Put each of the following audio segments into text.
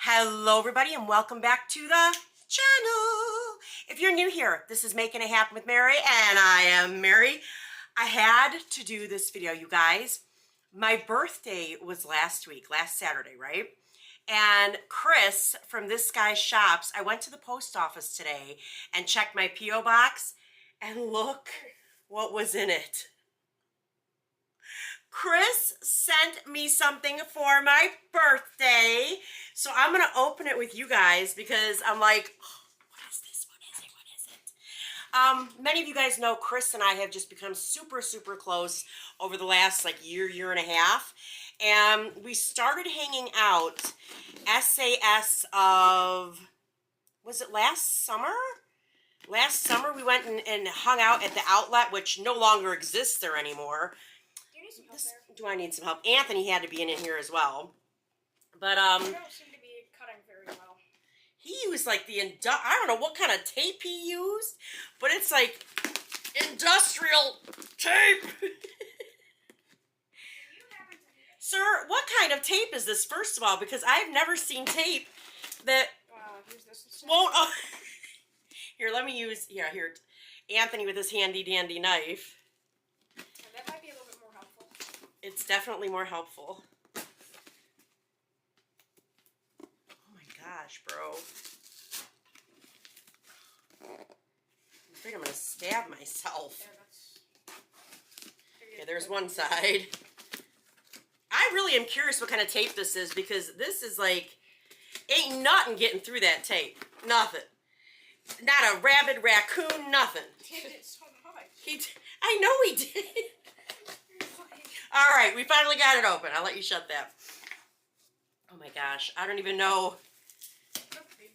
Hello everybody and welcome back to the channel. If you're new here, this is Making It Happen with Mary and I am Mary. I had to do this video, you guys. My birthday was last Saturday, right? And Chris from This Guy's Shops, I went to the post office today and checked my P.O. box and look what was in it. Chris sent me something for my birthday, so I'm going to open it with you guys because I'm like, oh, what is this? What is it? Many of you guys know Chris and I have just become super, super close over the last year and a half, and we started hanging out SAS of, was it last summer? Last summer we went and hung out at the outlet, which no longer exists there anymore. Do I need some help? Anthony had to be in here as well. But, I don't seem to be cutting very well. he used like I don't know what kind of tape he used, but it's like industrial tape. Sir, what kind of tape is this, first of all? Because I've never seen tape that Use this instead. won't... Oh. Here, let me use... Yeah, here. Anthony with his handy-dandy knife. Yeah, that might be a little bit more helpful. It's definitely more helpful. Oh my gosh, bro. I'm afraid I'm going to stab myself. Yeah, that's... Okay, there's one side. I really am curious what kind of tape this is because this is like, ain't nothing getting through that tape. Nothing. Not a rabid raccoon, nothing. He did it so much. I know he did. All right, we finally got it open. I'll let you shut that. Oh my gosh, I don't even know.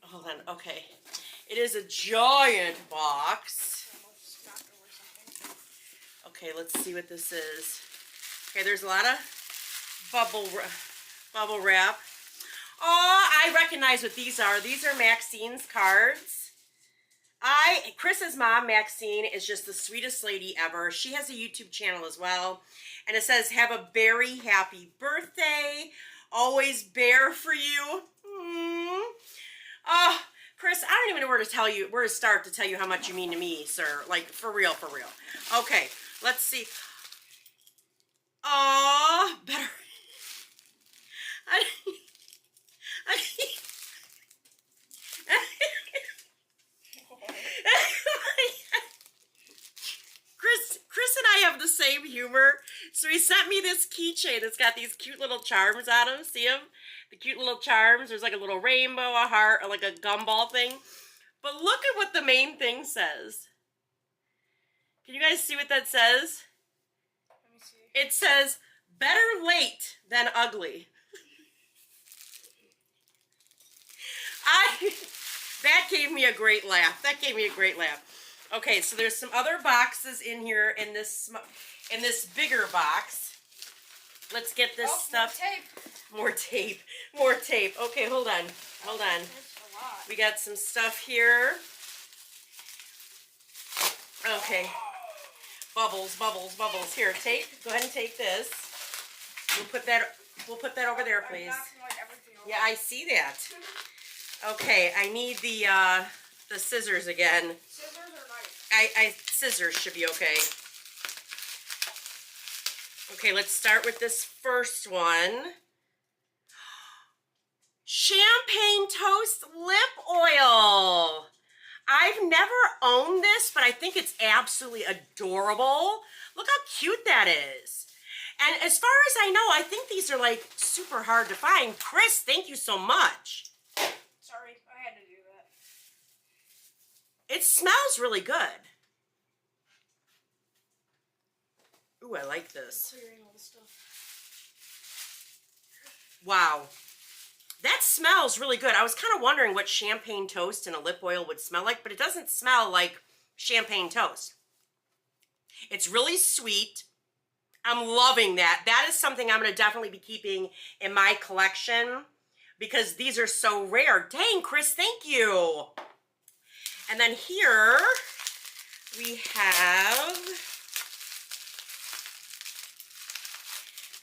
Hold on, okay. It is a giant box. Okay, let's see what this is. Okay, there's a lot of bubble wrap. Oh, I recognize what these are. These are Maxine's cards. Chris's mom, Maxine, is just the sweetest lady ever. She has a YouTube channel as well. And it says, have a very happy birthday. Always bear for you. Oh, Chris, I don't even know where to start to tell you how much you mean to me, sir. Like, for real, for real. Okay, let's see. Oh, better. Chris and I have the same humor, so he sent me this keychain that's got these cute little charms on them. See them? The cute little charms. There's like a little rainbow, a heart, or like a gumball thing. But look at what the main thing says. Can you guys see what that says? Let me see. It says, better late than ugly. That gave me a great laugh. That gave me a great laugh. Okay, so there's some other boxes in here in this bigger box. Let's get this stuff. More tape. More tape. Okay, hold on. Hold on. That's a lot. We got some stuff here. Okay. Bubbles, bubbles, bubbles. Here, tape. Go ahead and take this. We'll put that over there, please. Yeah, I see that. Okay, I need the scissors again. Scissors or knife? Scissors should be okay. Okay, let's start with this first one. Champagne Toast Lip Oil. I've never owned this, but I think it's absolutely adorable. Look how cute that is. And as far as I know, I think these are like super hard to find. Chris, thank you so much. Sorry, I had to do that. It smells really good. Ooh, I like this. Clearing all the stuff. Wow. That smells really good. I was kind of wondering what champagne toast and a lip oil would smell like, but it doesn't smell like champagne toast. It's really sweet. I'm loving that. That is something I'm going to definitely be keeping in my collection because these are so rare. Dang, Chris, thank you. And then here we have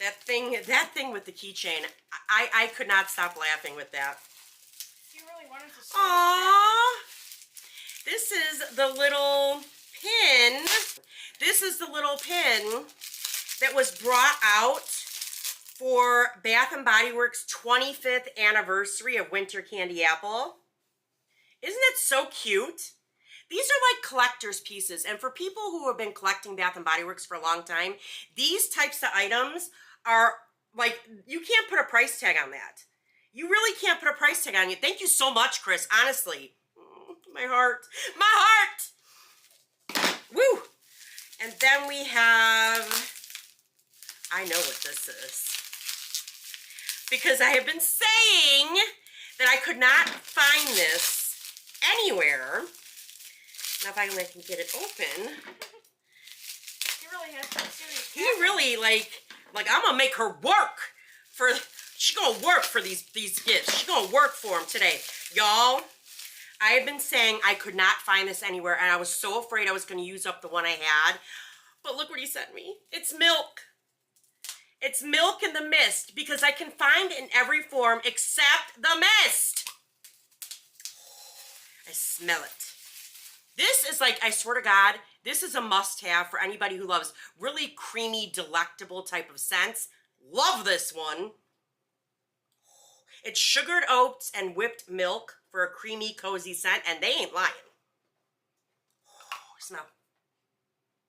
that thing with the keychain. I could not stop laughing with that. really wanted to say Aww. This is the little pin. This is the little pin that was brought out for Bath & Body Works' 25th anniversary of Winter Candy Apple. Isn't it so cute? These are like collector's pieces, and for people who have been collecting Bath & Body Works for a long time, these types of items are like, you can't put a price tag on that. You really can't put a price tag on it. Thank you so much, Chris, honestly. My heart. My heart! Woo! And then we have, I know what this is. Because I have been saying that I could not find this anywhere. Now if I can get it open. He really has some serious. He really like I'm gonna make her work for. She's gonna work for these gifts. She's gonna work for them today, y'all. I have been saying I could not find this anywhere, and I was so afraid I was gonna use up the one I had. But look what he sent me. It's milk. It's milk in the mist, because I can find it in every form except the mist. I smell it. This is like, I swear to God, this is a must-have for anybody who loves really creamy, delectable type of scents. Love this one. It's sugared oats and whipped milk for a creamy, cozy scent, and they ain't lying. Smell.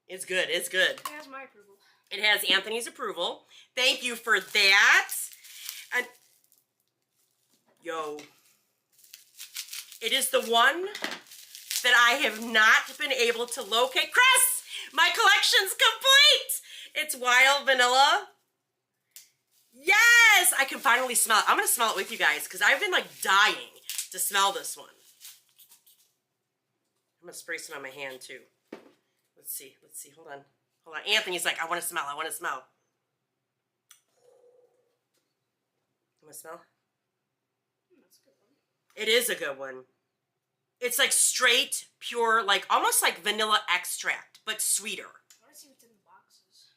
It's good. It's good. It has my approval. It has Anthony's approval. Thank you for that. And yo, it is the one that I have not been able to locate. Chris, my collection's complete. It's wild vanilla. Yes, I can finally smell it. I'm gonna smell it with you guys because I've been like dying to smell this one. I'm gonna spray some on my hand too. Let's see. Hold on. Anthony's like, I want to smell. That's a good one. It is a good one. It's like straight, pure, like almost like vanilla extract, but sweeter. I want to see what's in the boxes.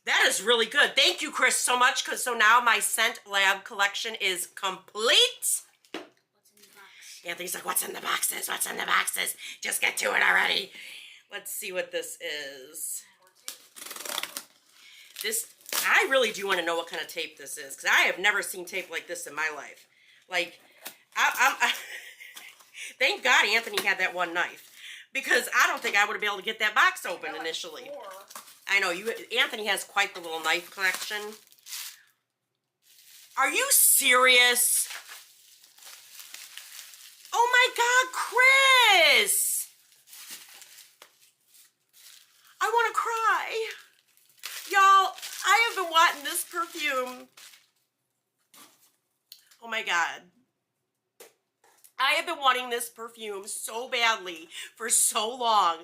That is really good. Thank you, Chris, so much. So now my Scent Lab collection is complete. What's in the box? Anthony's like, what's in the boxes? What's in the boxes? Just get to it already. Let's see what this is. This, I really do want to know what kind of tape this is, because I have never seen tape like this in my life. Like, I thank God Anthony had that one knife, because I don't think I would have been able to get that box open initially. Four. I know, Anthony has quite the little knife collection. Are you serious? Oh my God, Chris! I want to cry. Y'all, I have been wanting this perfume. Oh my God. I have been wanting this perfume so badly for so long.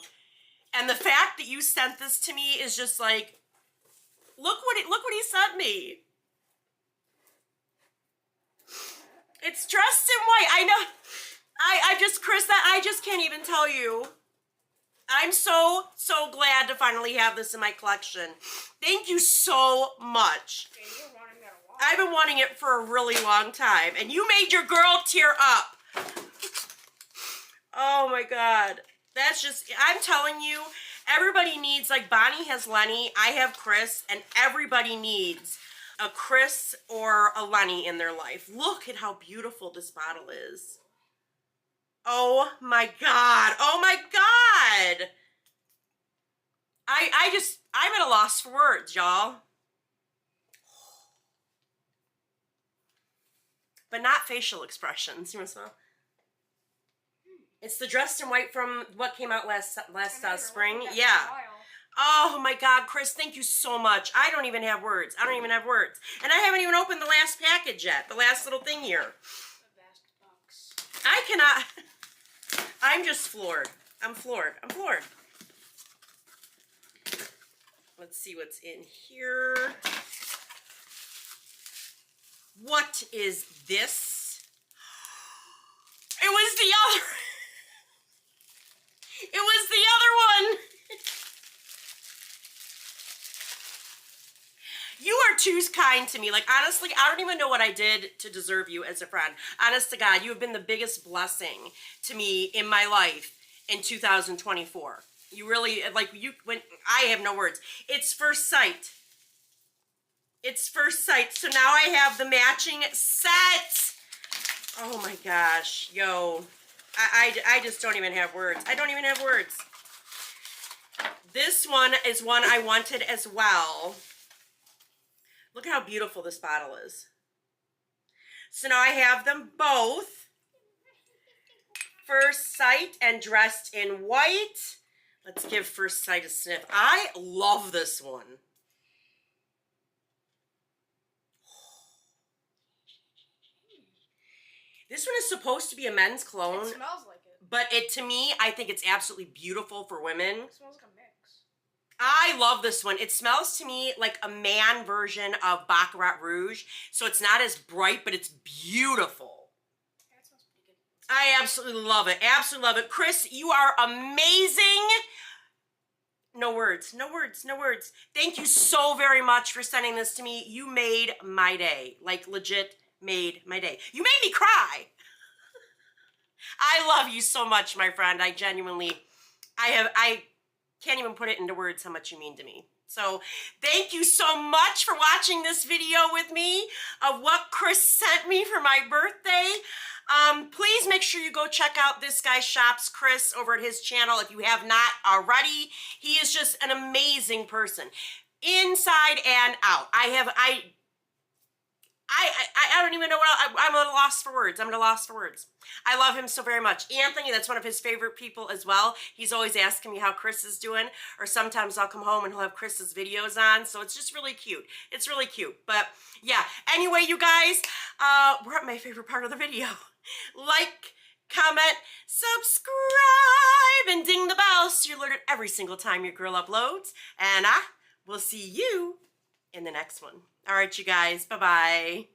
And the fact that you sent this to me is just like, look what he sent me. It's dressed in white. I know. Chris, I just can't even tell you. I'm so glad to finally have this in my collection. Thank you so much. Okay, you're wanting that a lot. I've been wanting it for a really long time, and you made your girl tear up. Oh my God. That's just, I'm telling you, everybody needs, like Bonnie has Lenny, I have Chris, and everybody needs a Chris or a Lenny in their life. Look at how beautiful this bottle is. Oh my God. Oh my God. I'm at a loss for words, y'all. But not facial expressions. You want to smell? It's the dressed in white from what came out last spring. Yeah. Oh my God, Chris, thank you so much. I don't even have words. And I haven't even opened the last package yet. The last little thing here. A vast box. I cannot. I'm just floored. I'm floored. Let's see what's in here. What is this? It was the other. It was the other one. You are too kind to me. Like, honestly, I don't even know what I did to deserve you as a friend. Honest to God, you have been the biggest blessing to me in my life in 2024. You really, like, when I have no words. It's first sight. It's first sight. So now I have the matching set. Oh my gosh, yo. I just don't even have words. I don't even have words. This one is one I wanted as well. Look how beautiful this bottle is. So now I have them both. First Sight and Dressed in White. Let's give First Sight a sniff. I love this one. This one is supposed to be a men's cologne. It smells like it. But to me, I think it's absolutely beautiful for women. It smells like a mix. I love this one. It smells to me like a man version of Baccarat Rouge. So it's not as bright, but it's beautiful. Yeah, it smells pretty good. I absolutely love it. Absolutely love it. Chris, you are amazing. No words, no words, no words. Thank you so very much for sending this to me. You made my day. Like, legit made my day. You made me cry. I love you so much, my friend. I genuinely, I can't even put it into words how much you mean to me. So thank you so much for watching this video with me of what Chris sent me for my birthday. Please make sure you go check out This Guy Shops Chris over at his channel if you have not already. He is just an amazing person, inside and out. I don't even know what I'm at a loss for words. I'm at a loss for words. I love him so very much. Anthony, that's one of his favorite people as well. He's always asking me how Chris is doing, or sometimes I'll come home and he'll have Chris's videos on, so it's just really cute. It's really cute. But yeah, anyway, you guys, we're at my favorite part of the video. Like, comment, subscribe, and ding the bell so you're alerted every single time your girl uploads. And I will see you in the next one. All right, you guys. Bye-bye.